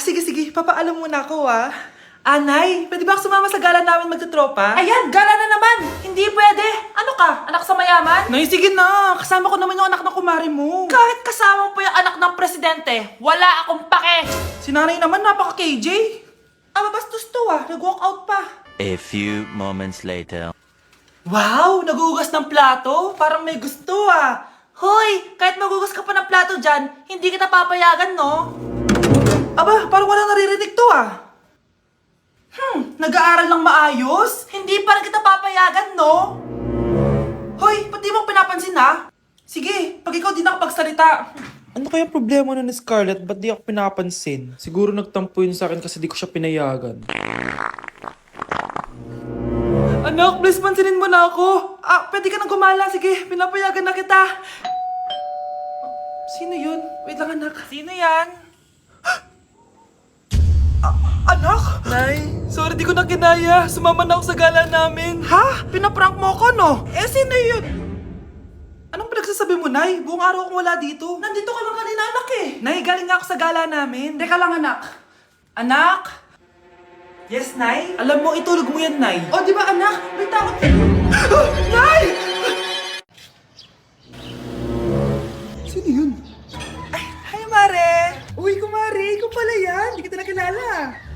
Sige. Papaalam muna ako, Anay, pwede ba ako sumama sa gala namin magtutropa? Ayan, gala na naman! Hindi pwede! Ano ka? Anak sa mayaman? Nay, sige na. Kasama ko naman yung anak ng kumari mo. Kahit kasama mo pa yung anak ng presidente, wala akong pake! Si nanay naman, napaka-KJ. Mabastos to, Nag-walk out pa. A few moments later. Wow, nagugas ng plato. Parang may gusto, Hoy! Kahit magugas ka pa ng plato dyan, hindi kita papayagan, no? Aba, parang walang naririnig to, Nag-aaral ng maayos? Hindi pa rin kita papayagan, no? Hoy, ba't di mo pinapansin, Sige, pag ikaw di nakapagsalita. Ano kaya problema na ni Scarlett? Ba't di ako pinapansin? Siguro nagtampo yun sa akin kasi di ko siya pinayagan. Anak, please pansinin mo na ako. Pwede ka nang gumala. Sige, pinapayagan na kita. Sino yun? Wait lang, anak. Sino yan? Anak? Nay, sorry di ko na kinaya. Sumama na ako sa gala namin. Ha? Pinaprank mo ko, no? Sino yun? Anong pinagsasabi mo, Nay? Buong araw akong wala dito. Nandito ka lang kanina, anak, Nay, galing nga ako sa gala namin. Teka lang, anak. Anak? Yes, Nay? Alam mo, itulog mo yan, Nay. O, di ba, anak? May takot. Nay! Sino yun? Ay, hi, Mare! Uy, kumare, ikaw pala yan. Hindi kita nakilala.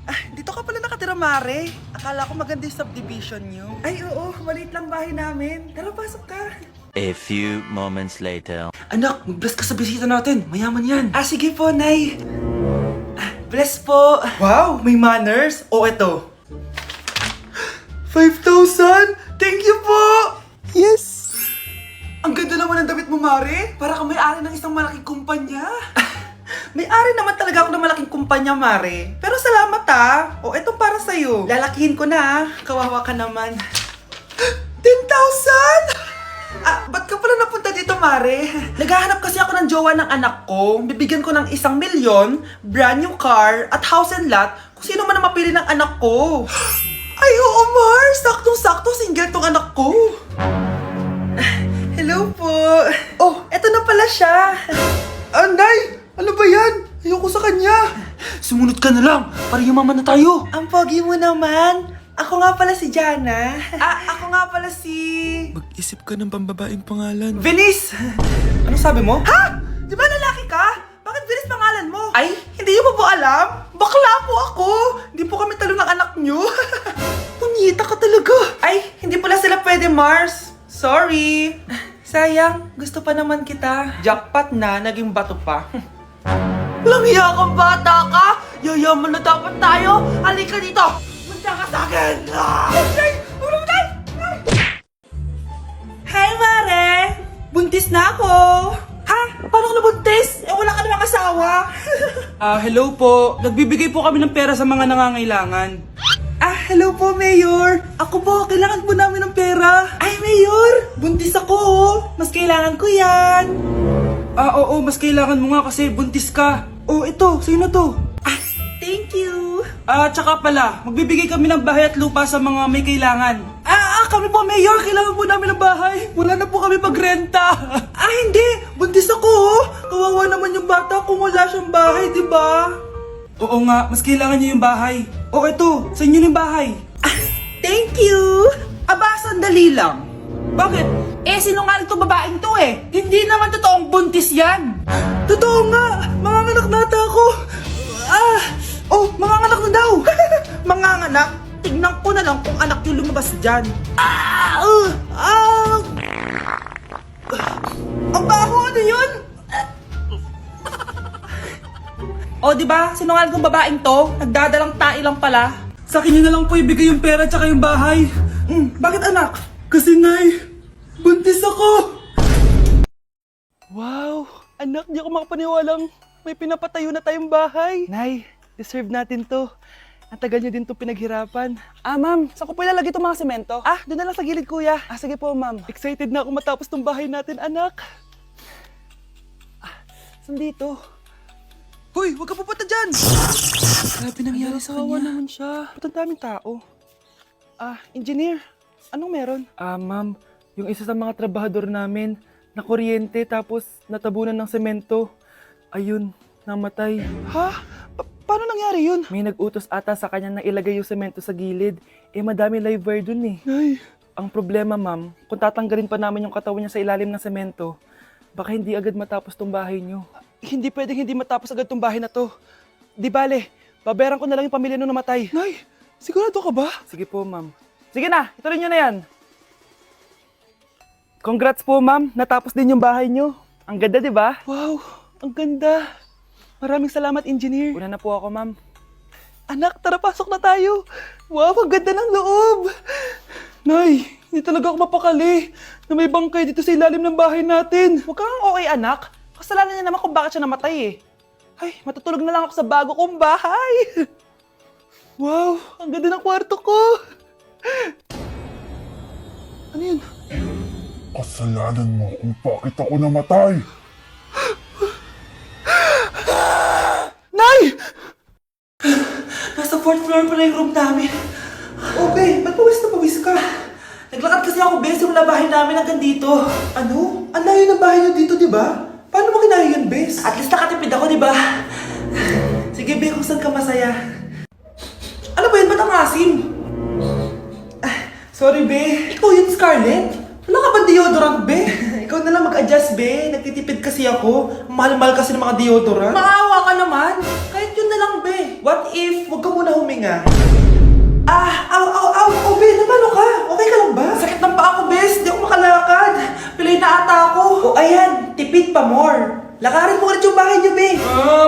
Dito ka pala nakatira, Mare. Akala ko maganda yung subdivision nyo. Ay, oo. Maliit lang bahay namin. Tara, pasok ka. A few moments later. Anak, mag-bless ka sa bisita natin. Mayaman yan. Sige po, Nay. Bless po. Wow, may manners. O, eto. 5,000? Thank you po! Yes! Ang ganda naman ng damit mo, Mare. Para kang may-ari ng isang malaking kumpanya. May-ari naman talaga ako ng malaking kumpanya, Mare. Pero salamat, O, etong para sa'yo. Lalakihin ko na, Kawawa ka naman. 10,000? Ba't ka pala napunta dito, Mare? Naghahanap kasi ako ng jowa ng anak ko. Bibigyan ko ng 1,000,000, brand new car, at house and lot kung sino man ang mapili ng anak ko. Ay, oo, Mar! Saktong-sakto, single tong anak ko. Hello po. Oh, eto na pala siya. Anday! Ano ba yan? Ayoko sa kanya. Sumunod ka na lang, para yumaman na tayo. Ang pogi mo naman. Ako nga pala si Jana. Ako nga pala si... Mag-isip ka ng pambabaeng pangalan. Venice! Anong sabi mo? Ha? Di ba lalaki ka? Bakit Venice pangalan mo? Ay, hindi niyo po alam? Bakla po ako! Hindi po kami talo ng anak niyo. Punyita ka talaga. Ay, hindi pala sila pwede, Mars. Sorry. Sayang, gusto pa naman kita. Jackpot na, naging bato pa. Langya kang bata ka! Yayaman na dapat tayo! Halika dito! Punta ka sa akin! Hi, Mare! Buntis na ako! Ha? Paano ka nabuntis? Wala ka namang asawa. Hello po. Nagbibigay po kami ng pera sa mga nangangailangan. Hello po, Mayor! Ako po, kailangan po namin ng pera. Ay, Mayor! Buntis ako, Mas kailangan ko yan. Oo, mas kailangan mo nga kasi buntis ka. Ito, sino to? Thank you. Tsaka pala, magbibigay kami ng bahay at lupa sa mga may kailangan. Kami po, Mayor. Kailangan po namin ng bahay. Wala na po kami pagrenta. Hindi. Buntis ako, Kawawa naman yung bata kung wala siyang bahay, di ba? Oo nga, mas kailangan niyo yung bahay. Ito, sa inyo yung bahay. Thank you. Sandali lang. Bakit? Sinungaling to babaeng to Hindi naman totoong buntis yan. Totoo nga. Manganganak nata ako. Manganganak na daw. Manganganak? Tignan ko na lang kung anak yung lumabas dyan. Ang baho, ano yun? Di ba? Sinungaling tong babaeng to. Nagdadalang tae lang pala. Sa akin nyo na lang po ibigay yung pera tsaka yung bahay. Bakit, anak? Kasi Nay, buntis ako. Wow! Anak, di ako makapaniwalang may pinapatayo na tayong bahay. Nay, deserve natin to. Ang tagal niyo din to pinaghirapan. Ma'am, saan ko po ilalagay itong mga semento? Doon na lang sa gilid, kuya. Sige po, ma'am. Excited na ako matapos tong bahay natin, anak. Saan dito? Hoy, huwag ka pupunta dyan! Grabe nangyari sa Kawawa kanya. naman siya. Ba't ang daming tao? Engineer, anong meron? Ma'am, yung isa sa mga trabahador namin, na kuryente tapos natabunan ng semento. Ayun, namatay. Ha? Paano nangyari yun? May nag-utos ata sa kanya na ilagay yung semento sa gilid. Eh, madami live wire dun eh. Nay, Ang problema, ma'am, kung tatanggalin pa namin yung katawan niya sa ilalim ng semento, baka hindi agad matapos tong bahay niyo. hindi pwedeng hindi matapos agad tong bahay na to. Di bale, babayaran ko na lang yung pamilya nung namatay. Nay, sigurado ka ba? Sige po, ma'am. Sige na, ituloy niyo na yan. Congrats po, ma'am. Natapos din yung bahay niyo. Ang ganda, di ba? Wow, ang ganda. Maraming salamat, engineer. Una na po ako, ma'am. Anak, tara pasok na tayo. Wow, ang ganda ng loob. Nay, hindi talaga ako mapakali na may bangkay dito sa ilalim ng bahay natin. Huwag kang okay, anak. Kasalanan niya naman kung bakit siya namatay eh. Ay, matutulog na lang ako sa bago kong bahay. Wow, ang ganda ng kwarto ko. Ano yun? Kasalanan mo kung bakit ako namatay. Nay! Nasa 4th floor pala yung room namin. Oh, babe, ba't pawis na pawis ka? Naglakad kasi ako, bes, yung bahay namin hanggang dito. Ano? Ang layo ng bahay niyo dito, di ba? Paano mo kinaya yun, bes? At least nakatipid ako, di ba? Sige, be, kung saan ka masaya. Ano ba yun? Ba't ang asim? Sorry, be. Ikaw yun, Scarlett? Wala ka ba deodorant, be? Ikaw na lang mag-adjust, be. Nagtitipid kasi ako. Mahal-mahal kasi ng mga deodorant. Maawa ka naman. Kahit yun na lang, be. What if, huwag ka muna huminga? Oh, be, namalo ka? Okay ka lang ba? Sakit ng paa ko, bes. Di ako makalakad. Pilay na ata ako. O, ayan. Tipid pa more. Lakarin mo ulit yung bahay niyo, be.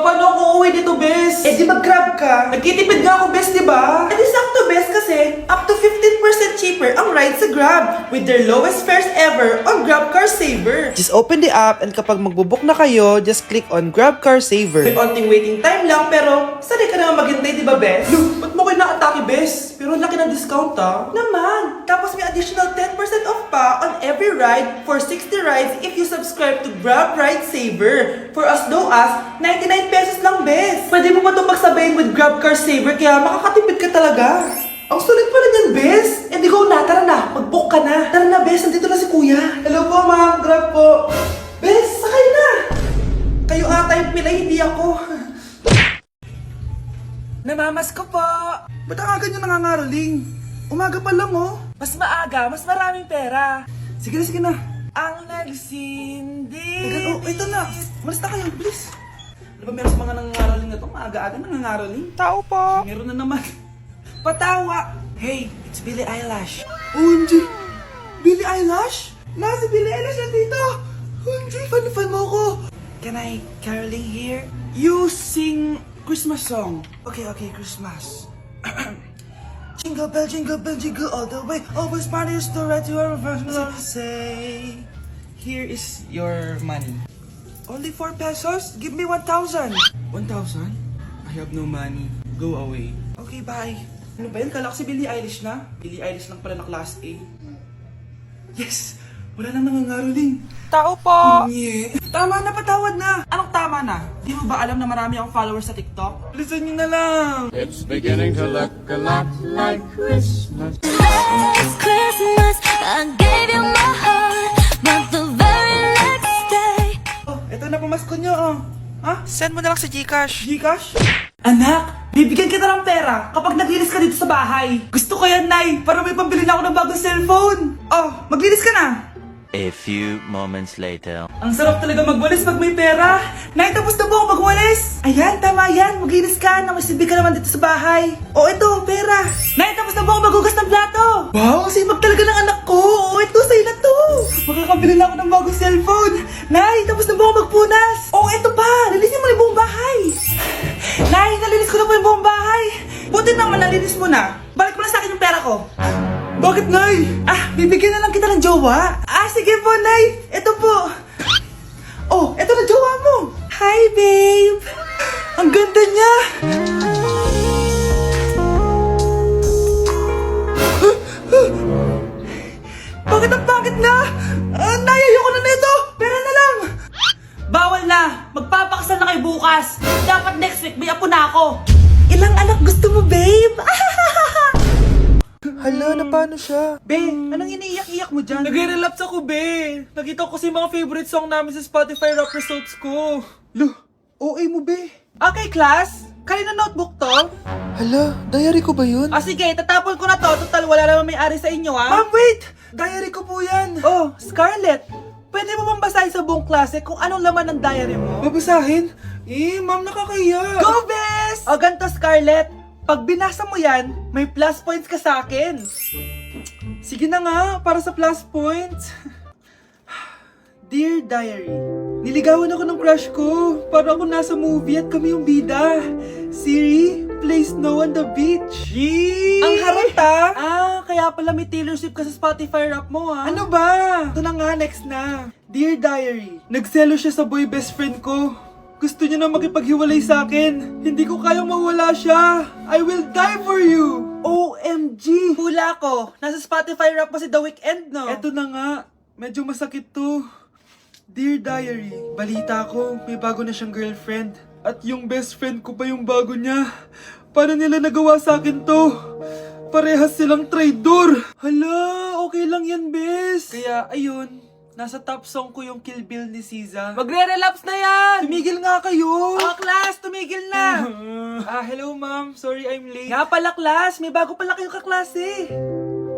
Paano ako uuwi dito, bes? Eh, di mag-grab ka. Nagtitipid nga ako, bes, di ba? Eh, di sakto, bes, kasi up to 15% cheaper ang ride sa Grab with their lowest fares ever on Grab Car Saver. Just open the app and kapag magbubook na kayo, just click on Grab Car Saver. May onting waiting time lang, pero sanay ka naman maghintay, di ba, bes? Look, ba't mo kayo na-atake, bes? Pero ang laki ng discount, ah. Naman. Tapos may additional 10% off pa on every ride for 60 rides if you subscribe to Grab Ride Saver. For as low as 99 pesos lang, bes. Pwede mo ba itong magsabayin with Grab Car Saver kaya makakatipid ka talaga. Ang sulit pala niyan, bes. Eh di go na, tara na. Mag-book ka na. Tara na, bes. Nandito na si kuya. Hello po, ma'am. Grab po. Bes, sakay na. Kayo ata yung pilay, hindi ako. Namamas ko po. Ba't ang aga niyo nangangaroling? Umaga pa lang, oh. Mas maaga, mas maraming pera. Sige na, sige na. Ang nagsindi. Oh, ito na. Malis na kayo, please. Ano ba meron sa mga nangangaroling na to? Maaga-aga nangangaroling. Tao po. Meron na naman. Patawa. Hey, it's Billie Eilish. OMG. Billie Eilish? Si Billie Eilish nandito. OMG, fan mo ko. Can I caroling here? You sing Christmas song. Okay, Christmas. Jingle bell, jingle all the way. Always parties to right to our first say, here is your money. Only 4 pesos? Give me 1,000. 1,000? I have no money. Go away. Okay, bye. Ano ba yun? Kala ko si Billie Eilish na. Billie Eilish lang pala na class A. Yes! Wala nang nangangaroling. Tao po! Yeah. Tama na, patawad na. Anong tama na? Di mo ba alam na marami akong followers sa TikTok? Listen nyo na lang. It's beginning to look a lot like Christmas. Last Christmas, I gave you my heart, but the very next day. Oh, eto na pamasko nyo, oh. Ha? Send mo na lang sa Gcash. Gcash? Anak, bibigyan kita ng pera kapag naglinis ka dito sa bahay. Gusto ko yan, Nay, para may pambili na ako ng bagong cellphone. Oh, maglinis ka na. A few moments later. Ang sarap talaga magwalis pag may pera. Nay, tapos na po ako magwalis. Ayan, tama yan. Maglinis ka. Namasibi ka naman dito sa bahay. O, ito, pera. Nay, tapos na po ako maghugas ng plato. Wow, ang sipag talaga ng anak ko. O, ito, sa'yo na to. Makakabili na ako ng bagong cellphone. Nay, tapos na po ako magpunas. O, ito pa. Linisin mo na yung buong bahay. Nay, nalinis ko na po yung buong bahay. Buti naman, nalinis mo na. Balik mo na sa akin yung pera ko. Bakit, Nay? Bibigyan na lang kita ng jowa. Sige po, Nay. Ito po. Oh, ito na jowa mo. Hi, babe. Ang ganda niya. Bakit ang pangit na? Nay, ayoko na nito. Pera na lang. Bawal na. Magpapakasal na kayo bukas. Dapat next week may apo na ako. Ilang anak gusto mo, babe? Hala, na paano siya? Be, anong iniiyak-iyak mo dyan? Nagre-relapse ako, be. Nakita ko kasi mga favorite song namin sa Spotify rap results ko. OA mo, be. Okay, class. Kanina notebook to? Hala, diary ko ba yun? Ah, sige, tatapon ko na to. Total, wala naman may-ari sa inyo, ha? Ma'am, wait! Diary ko po yan. Oh, Scarlett. Pwede mo bang basahin sa buong klase kung anong laman ng diary mo? Babasahin? Ma'am, nakakahiya. Go, Bes! O, ganito, Scarlett. Pag binasa mo yan, may plus points ka sa akin. Sige na nga, para sa plus points. Dear Diary, Niligawan ako ng crush ko. Para ako nasa movie at kami yung bida. Siri, play Snow on the Beach. Yee! ang harot ha? Ah, kaya pala may Taylor Swift ka sa Spotify rap mo ha? Ano ba? Ito na nga, next na. Dear Diary, nagselo siya sa boy best friend ko. Gusto niya na makipaghiwalay sa akin. Hindi ko kayang mawala siya. I will die for you. OMG! Hula ko. Nasa Spotify rap mo si The Weeknd, no? Eto na nga. Medyo masakit to. Dear Diary, balita ko, may bago na siyang girlfriend. At yung best friend ko pa yung bago niya. Paano nila nagawa sa akin to? Parehas silang traitor. Hala, okay lang yan, bes. Kaya, ayun, nasa top song ko yung Kill Bill ni SZA. Magre-relapse na yan! Tumigil nga kayo! Oh, class, tumigil na! Hello ma'am. Sorry I'm late. Nga pala, class, may bago pala kayong kaklase.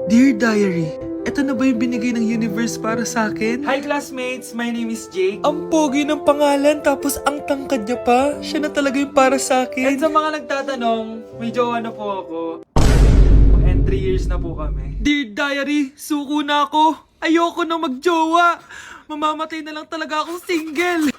Dear Diary, eto na ba yung binigay ng universe para sa akin? Hi classmates, my name is Jake. Ang pogi ng pangalan tapos ang tangkad niya pa. Siya na talaga yung para sa akin. And sa mga nagtatanong, may jowa na po ako. And 3 years na po kami. Dear Diary, suko na ako. Ayoko na magjowa. Mamamatay na lang talaga akong single.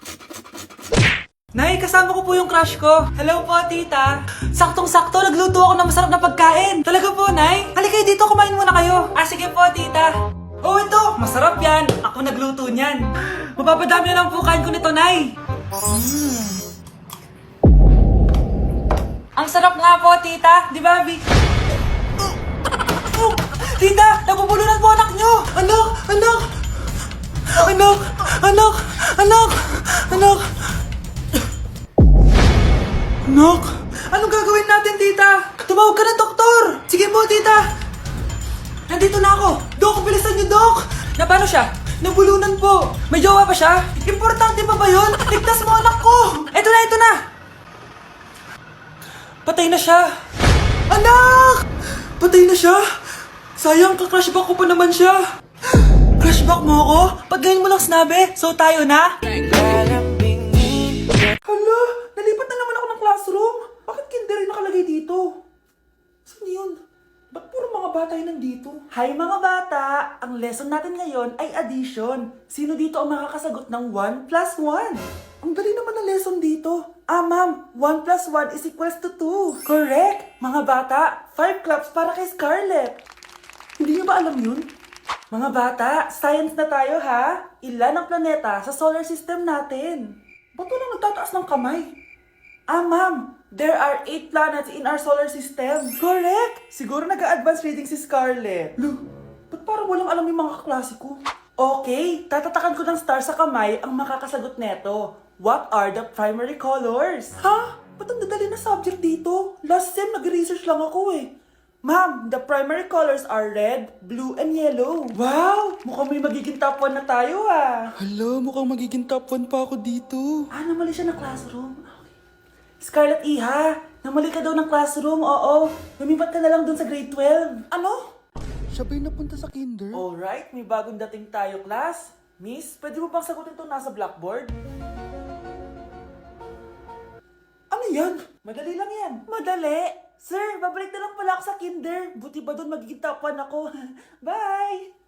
Nay, kasama ko po yung crush ko. Hello po, tita. Saktong-sakto, nagluto ako ng masarap na pagkain. Talaga po, Nay? Halika dito, kumain muna kayo. Ah, sige po, tita. Oh, ito, masarap yan. Ako nagluto niyan. Mapapadami na lang po kain ko nito, Nay. Ang sarap nga po, tita. Di ba, Vic? Oh, tita, nabubulunan po anak nyo. Anak, anak. Anak, anak, anak, anak. Anak, anong gagawin natin, tita? Tumawag ka ng doktor! Sige po, tita! Nandito na ako! Dok, bilisan niyo, Dok! Na paano siya? Nabulunan po! May jowa pa siya? Importante pa ba yun? Ligtas mo anak ko! Ito na, ito na! Patay na siya! Anak! Patay na siya? Sayang, ka-crushback ko pa naman siya! Crushback mo ako? Pag ngayon mo lang sinabi, so tayo na? Hala, nalipat na naman ako ng classroom. Bakit kinder yung nakalagay dito? Saan yun? Ba't puro mga bata yung nandito? Hi mga bata! Ang lesson natin ngayon ay addition. Sino dito ang makakasagot ng 1 plus 1? Ang dali naman ng lesson dito. Ah ma'am, 1 plus 1 is equals to 2. Correct! Mga bata, 5 claps para kay Scarlett. Hindi niyo ba alam yun? Mga bata, science na tayo ha? Ilan ang planeta sa solar system natin? Ba't walang nagtataas ng kamay? Ah, ma'am, there are 8 planets in our solar system. Correct! Siguro nag-a-advance reading si Scarlett. Lo, ba't parang walang alam yung mga kaklase ko? Okay, tatatakan ko ng star sa kamay ang makakasagot neto. What are the primary colors? Ha? Ba't ang dadali na subject dito? Last sem, nag-research lang ako eh. Ma'am, the primary colors are red, blue, and yellow. Wow! Mukhang may magiging top 1 na tayo ah. Hala, mukhang magiging top 1 pa ako dito. Ah, namali siya ng classroom. Scarlett Iha, namali ka daw ng classroom, oo. Lumipat ka na lang dun sa grade 12. Ano? Siya ba'y napunta sa kinder? Alright, may bagong dating tayo, class. Miss, pwede mo bang sagutin itong nasa blackboard? Ano yan? Madali lang yan. Madali? Sir, babalik na lang pala ako sa kinder. Buti ba doon magiging top 1 ako? Bye!